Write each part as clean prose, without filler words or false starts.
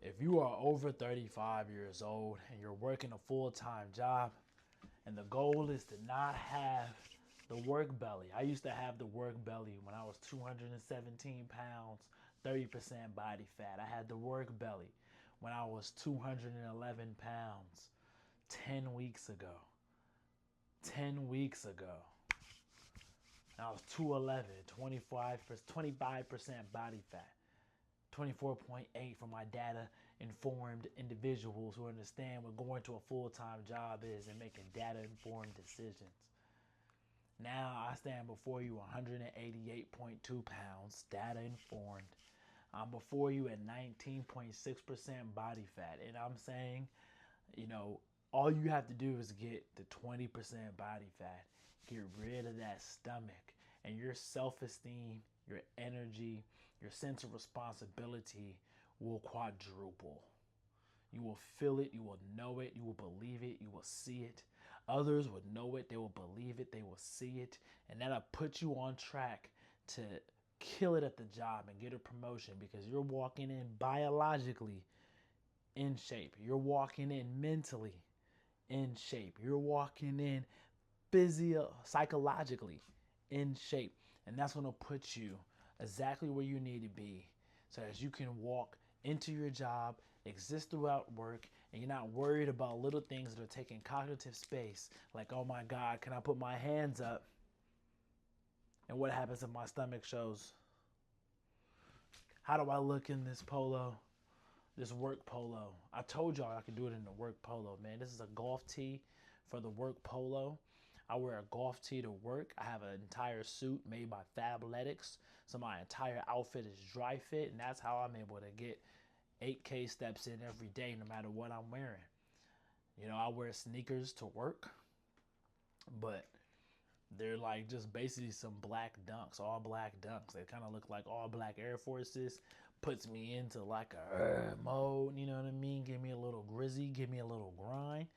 If you are over 35 years old and you're working a full-time job and the goal is to not have the work belly. I used to have the work belly when I was 217 pounds, 30% body fat. I had the work belly when I was 211 pounds 10 weeks ago. 10 weeks ago. I was 211, 25% body fat. 24.8 for my data informed individuals who understand what going to a full-time job is and making data informed decisions. Now I stand before you 188.2 pounds, data informed. I'm before you at 19.6% body fat. And I'm saying, all you have to do is get to 20% body fat. Get rid of that stomach, and your self-esteem, your energy, your sense of responsibility will quadruple. You will feel it, you will know it, you will believe it, you will see it. Others will know it, they will believe it, they will see it. And that'll put you on track to kill it at the job and get a promotion, because you're walking in biologically in shape. You're walking in mentally in shape. You're walking in psychologically in shape. And that's going to put you exactly where you need to be so that you can walk into your job, exist throughout work, and you're not worried about little things that are taking cognitive space. Like, oh my God, can I put my hands up? And what happens if my stomach shows? How do I look in this polo? This work polo. I told y'all I could do it in the work polo, man. This is a golf tee for the work polo. I wear a golf tee to work. I have an entire suit made by Fabletics. So my entire outfit is dry fit, and that's how I'm able to get 8K steps in every day, no matter what I'm wearing. I wear sneakers to work, but they're like just basically some black dunks, all black dunks. They kind of look like all black Air Forces. Puts me into like a mode, you know what I mean? Give me a little grizzy, give me a little grind.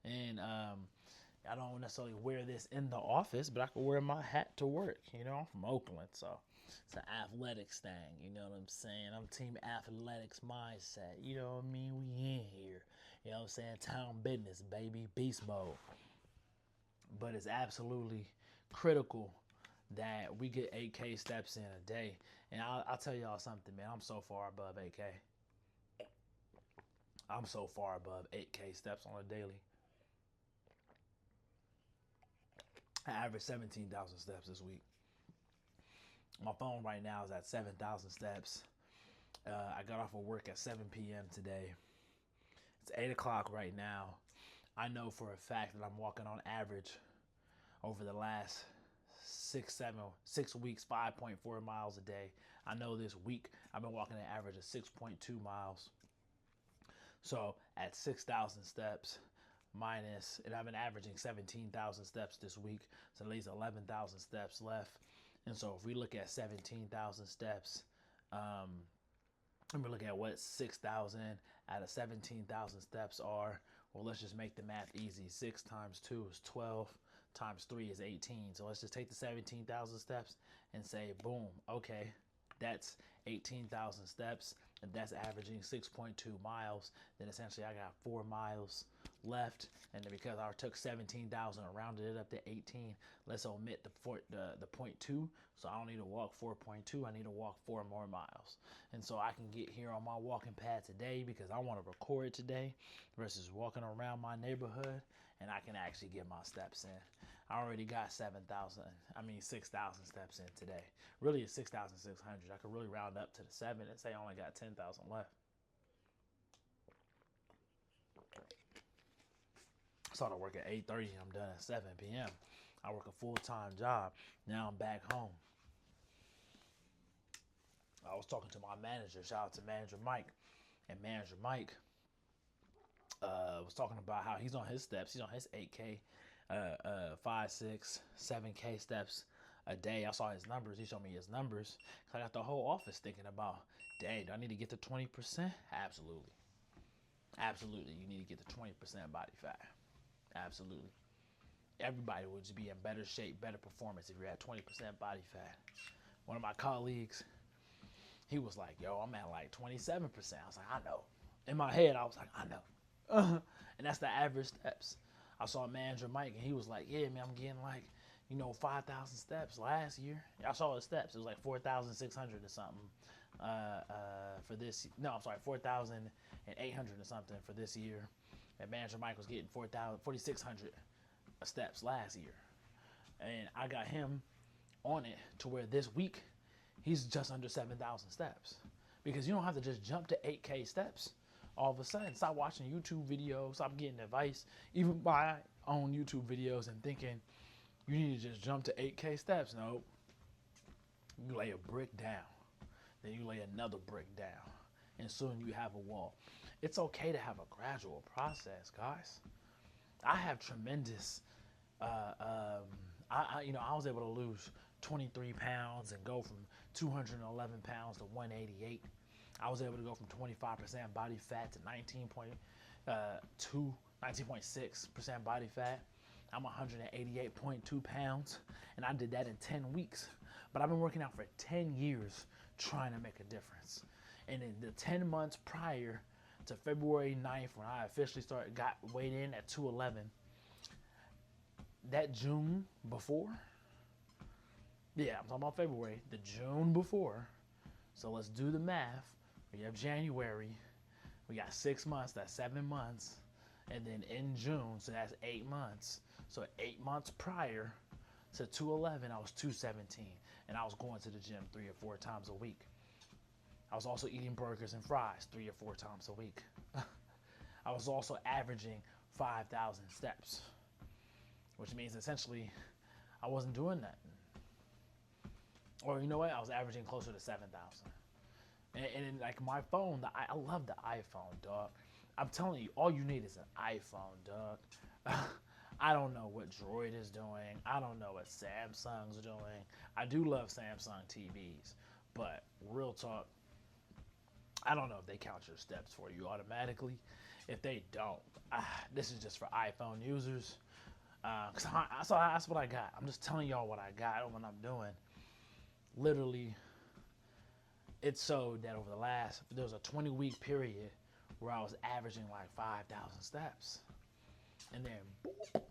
And I don't necessarily wear this in the office, but I can wear my hat to work. I'm from Oakland, so it's an athletics thing. You know what I'm saying? I'm team athletics mindset. You know what I mean? We in here. You know what I'm saying? Town business, baby. Beast mode. But it's absolutely critical that we get 8K steps in a day. And I'll tell y'all something, man. I'm so far above 8K. I'm so far above 8K steps on a daily. I averaged 17,000 steps this week. My phone right now is at 7,000 steps. I got off of work at 7 p.m. today. It's 8 o'clock right now. I know for a fact that I'm walking on average over the last 6 weeks, 5.4 miles a day. I know this week I've been walking an average of 6.2 miles. So at 6,000 steps minus, and I've been averaging 17,000 steps this week. So at least 11,000 steps left. And so if we look at 17,000 steps, and we look at what 6,000 out of 17,000 steps are, well, let's just make the math easy. 6 times 2 is 12, times 3 is 18. So let's just take the 17,000 steps and say, boom, okay, that's 18,000 steps, and that's averaging 6.2 miles. Then essentially I got 4 miles left, and then because I took 17,000 and rounded it up to 18, let's omit the 0.2. So I don't need to walk 4.2. I need to walk 4 more miles, and so I can get here on my walking pad today because I want to record today versus walking around my neighborhood, and I can actually get my steps in. I already got 6,000 steps in today. Really, it's 6,600. I could really round up to the 7 and say I only got 10,000 left. I started work at 8:30 and I'm done at 7 p.m. I work a full-time job. Now I'm back home. I was talking to my manager. Shout out to Manager Mike. And Manager Mike was talking about how he's on his steps. He's on his 8K, 5, 6, 7K steps a day. I saw his numbers. He showed me his numbers. I got the whole office thinking about, dang, do I need to get to 20%? Absolutely. Absolutely, you need to get to 20% body fat. Absolutely. Everybody would just be in better shape, better performance if you're at 20% body fat. One of my colleagues, he was like, yo, I'm at like 27%. I was like, I know. In my head, I was like, I know. And that's the average steps. I saw manager Mike, and he was like, yeah, man, I'm getting like, 5,000 steps last year. I saw his steps. It was like 4,600 or something for this. No, I'm sorry, 4,800 or something for this year. And manager Mike was getting 4,600 steps last year. And I got him on it to where this week he's just under 7,000 steps. Because you don't have to just jump to 8K steps all of a sudden. Stop watching YouTube videos, stop getting advice, even my own YouTube videos, and thinking you need to just jump to 8K steps. No. You lay a brick down, then you lay another brick down, and soon you have a wall. It's okay to have a gradual process, guys. I have tremendous, I was able to lose 23 pounds and go from 211 pounds to 188. I was able to go from 25% body fat to 19.6% body fat. I'm 188.2 pounds, and I did that in 10 weeks. But I've been working out for 10 years trying to make a difference. And in the 10 months prior to February 9th, when I officially got weighed in at 211, that June before, yeah, I'm talking about February, the June before, so let's do the math. We have January, we got 6 months, that's 7 months, and then in June, so that's 8 months. So 8 months prior to 211, I was 217, and I was going to the gym 3 or 4 times a week. I was also eating burgers and fries 3 or 4 times a week. I was also averaging 5,000 steps, which means essentially I wasn't doing nothing. Or you know what? I was averaging closer to 7,000. And like my phone, I love the iPhone, dog. I'm telling you, all you need is an iPhone, dog. I don't know what Droid is doing. I don't know what Samsung's doing. I do love Samsung TVs, but real talk, I don't know if they count your steps for you automatically. If they don't, this is just for iPhone users. So that's what I got. I'm just telling y'all what I got and what I'm doing. Literally, it's so that there was a 20-week period where I was averaging like 5,000 steps. And then, boop,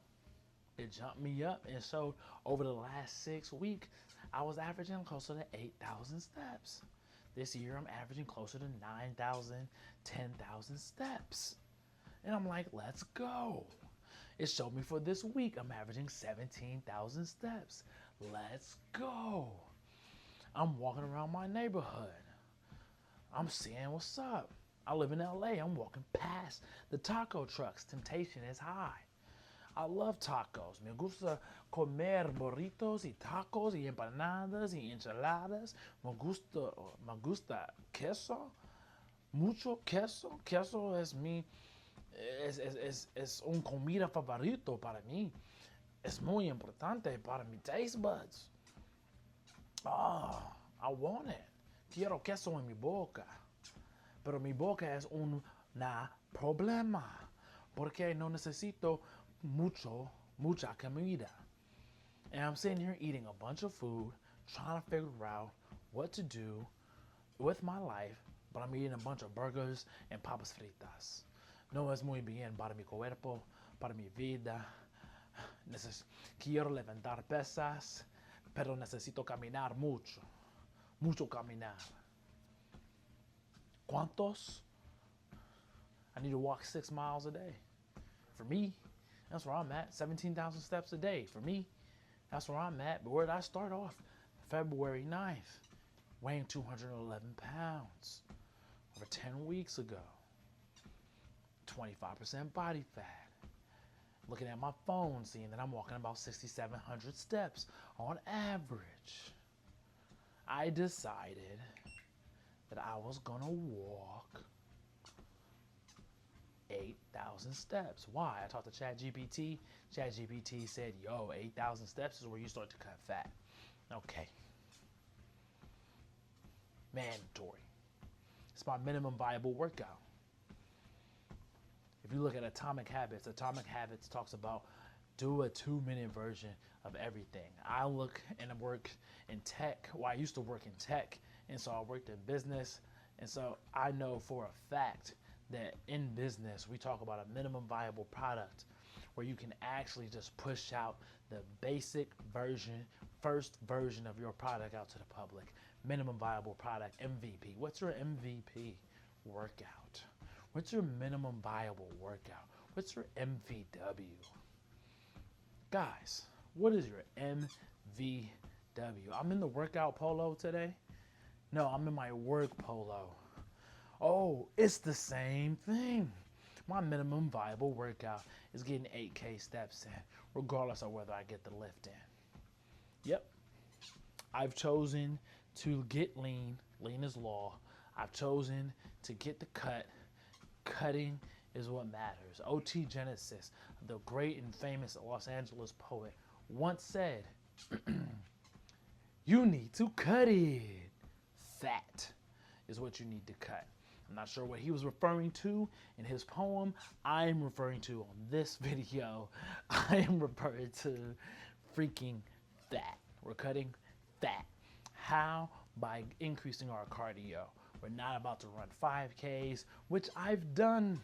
it jumped me up. And so over the last 6 weeks, I was averaging closer to 8,000 steps. This year, I'm averaging closer to 9,000, 10,000 steps. And I'm like, let's go. It showed me for this week, I'm averaging 17,000 steps. Let's go. I'm walking around my neighborhood. I'm seeing what's up. I live in LA. I'm walking past the taco trucks. Temptation is high. I love tacos. Me gusta comer burritos y tacos y empanadas y enchiladas. Me gusta queso. Mucho queso. Queso es un comida favorito para mí. Es muy importante para mi taste buds. I want it. Quiero queso en mi boca. Pero mi boca es un problema. Porque no necesito mucha comida. And I'm sitting here eating a bunch of food, trying to figure out what to do with my life, but I'm eating a bunch of burgers and papas fritas. No es muy bien para mi cuerpo, para mi vida. Quiero levantar pesas, pero necesito caminar mucho caminar. ¿Cuántos? I need to walk 6 miles a day. For me, that's where I'm at. 17,000 steps a day. For me, that's where I'm at. But where did I start off? February 9th, weighing 211 pounds over 10 weeks ago. 25% body fat. Looking at my phone, seeing that I'm walking about 6,700 steps on average. I decided that I was gonna walk 8,000 steps. Why? I talked to ChatGPT. ChatGPT said, 8,000 steps is where you start to cut fat. Okay. Mandatory. It's my minimum viable workout. If you look at Atomic Habits talks about do a 2-minute version of everything. I look and work in tech. Well, I used to work in tech, and so I worked in business. And so I know for a fact that in business, we talk about a minimum viable product where you can actually just push out the basic version, first version of your product out to the public. Minimum viable product, MVP. What's your MVP workout? What's your minimum viable workout? What's your MVW? Guys, what is your MVW? I'm in the workout polo today. No, I'm in my work polo. Oh, it's the same thing. My minimum viable workout is getting 8K steps in, regardless of whether I get the lift in. Yep. I've chosen to get lean. Lean is law. I've chosen to get the cut. Cutting is what matters. O.T. Genesis, the great and famous Los Angeles poet, once said, you need to cut it. Fat is what you need to cut. I'm not sure what he was referring to in his poem. I am referring to on this video. I am referring to freaking fat. We're cutting fat. How? By increasing our cardio. We're not about to run 5Ks, which I've done.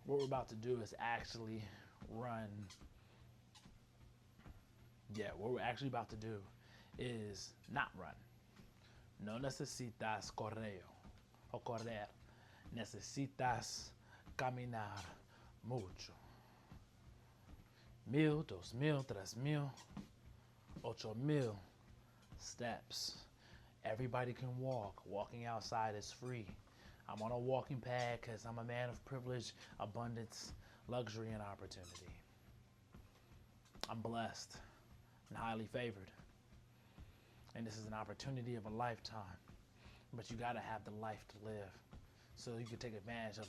What we're about to do is actually run. Yeah, what we're actually about to do is not run. No necesitas correr o correr. Necesitas caminar mucho. 1,000, 2,000, 3,000, 8,000 steps. Everybody can walk. Walking outside is free. I'm on a walking pad because I'm a man of privilege, abundance, luxury, and opportunity. I'm blessed and highly favored. And this is an opportunity of a lifetime. But you gotta have the life to live, so you can take advantage of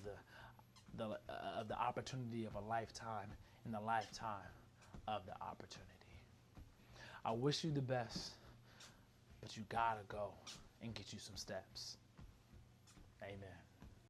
the opportunity of a lifetime in the lifetime of the opportunity. I wish you the best, but you gotta go and get you some steps. Amen.